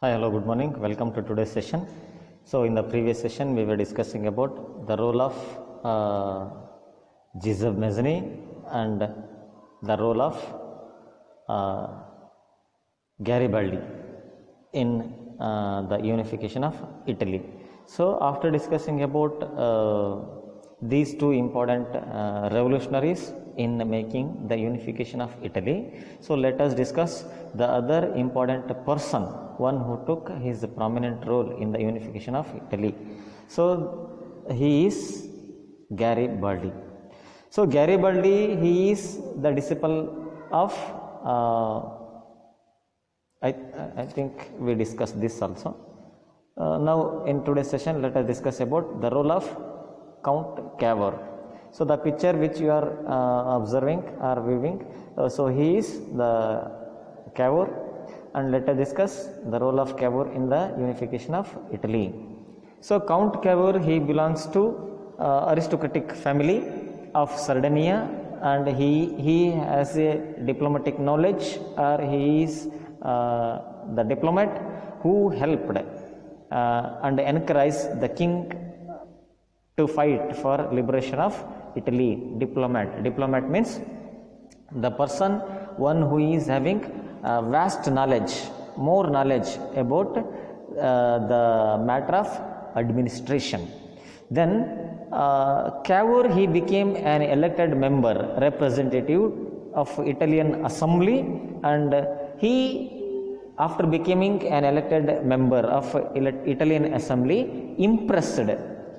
Hi, hello, good morning. Welcome to today's session. So, in the previous session, we were discussing about the role of Giuseppe Mazzini and the role of uh, Garibaldi in the unification of Italy. So, after discussing about these two important revolutionaries in making the unification of Italy, so let us discuss the other important person, one who took his prominent role in the unification of Italy. So, he is Garibaldi. So, Garibaldi, he is the disciple of I think we discussed this also. Now in today's session, let us discuss about the role of Count Cavour. So the picture which you are observing or viewing, so he is the Cavour, and let us discuss the role of Cavour in the unification of Italy. So Count Cavour, he belongs to aristocratic family of Sardinia, and he has a diplomatic knowledge, or he is the diplomat who helped and encouraged the king to fight for liberation of Italy. Diplomat means the person, one who is having vast knowledge, more knowledge about the matter of administration. Then Cavour, he became an elected member, representative of Italian Assembly, and he, after becoming an elected member of Italian Assembly, impressed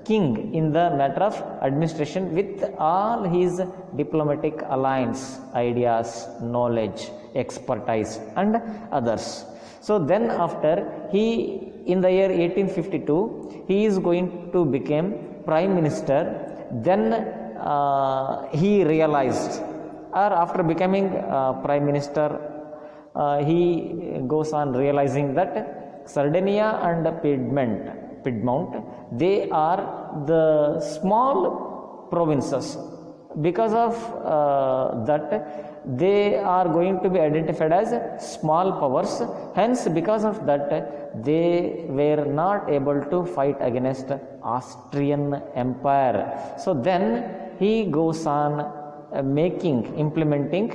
king in the matter of administration with all his diplomatic alliance, ideas, knowledge, expertise, and others. So then after, he, in the year 1852, he is going to become prime minister. Then he realized, or after becoming prime minister, he goes on realizing that Sardinia and Piedmont, they are the small provinces. Because of that, they are going to be identified as small powers. Hence, because of that, they were not able to fight against Austrian Empire. So then he goes on implementing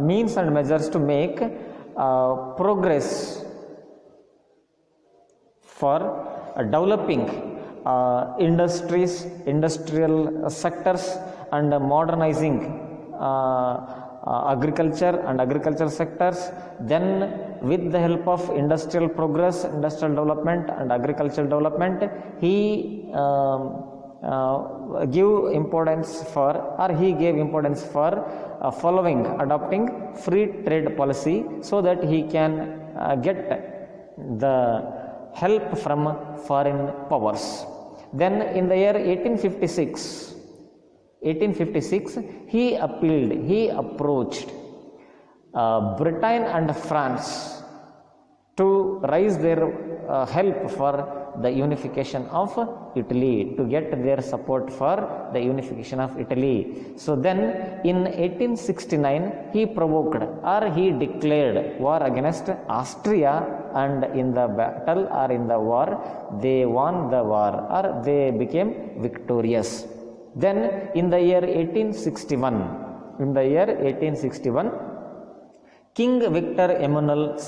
means and measures to make progress for developing industrial sectors, and modernizing agriculture and agricultural sectors. Then with the help of industrial progress, industrial development and agricultural development, he gave importance for adopting free trade policy, so that he can get the help from foreign powers. Then in the year 1856, he approached Britain and France to raise their help for the unification of Italy, to get their support for the unification of Italy. So then in 1869, he provoked, or he declared war against Austria, and in the battle, or in the war, they won the war, or they became victorious. Then in the year 1861, King Victor Emmanuel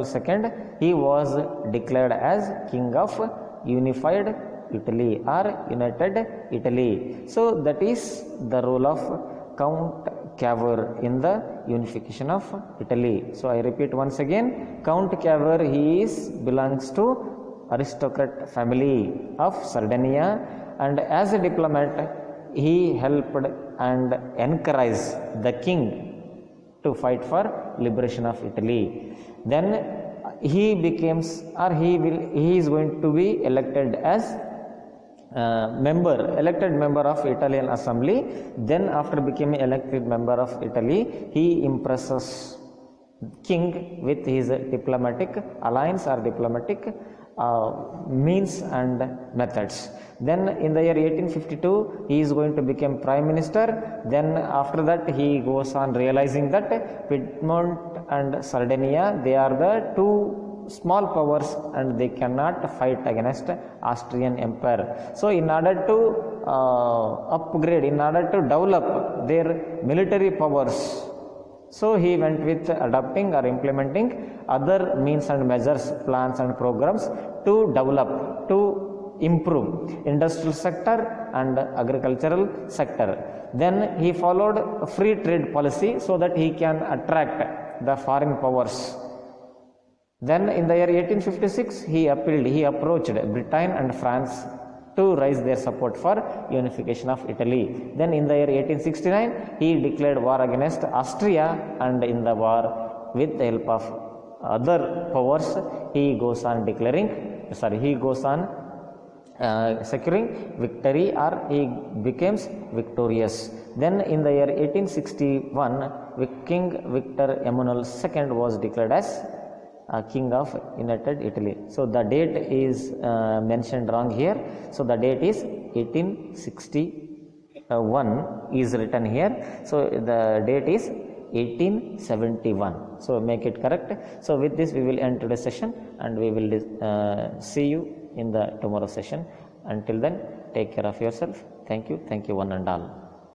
II, he was declared as King of Unified Italy, or United Italy. So that is the role of Count Cavour in the unification of Italy. So I repeat once again, Count Cavour, he belongs to aristocrat family of Sardinia, and as a diplomat, he helped and encouraged the king to fight for liberation of Italy. Then he is going to be elected as elected member of Italian Assembly. Then after becoming elected member of Italy, he impresses king with his diplomatic alliance or diplomatic means and methods. Then in the year 1852 he is going to become prime minister. Then after that he goes on realizing that Piedmont and Sardinia, they are the two small powers and they cannot fight against Austrian Empire. So in order to upgrade, in order to develop their military powers, so he went with adopting or implementing other means and measures, plans and programs to develop, to improve industrial sector and agricultural sector. Then he followed free trade policy so that he can attract the foreign powers. Then in the year 1856 he approached Britain and France to raise their support for unification of Italy. Then in the year 1869 he declared war against Austria, and in the war with the help of other powers he goes on securing victory, or he becomes victorious. Then in the year 1861 King Victor Emmanuel II was declared as King of United Italy. So the date is mentioned wrong here. So the date is 1861 is written here. So the date is 1871. So make it correct. So with this we will end today's session, and we will see you in the tomorrow session. Until then, take care of yourself. Thank you one and all.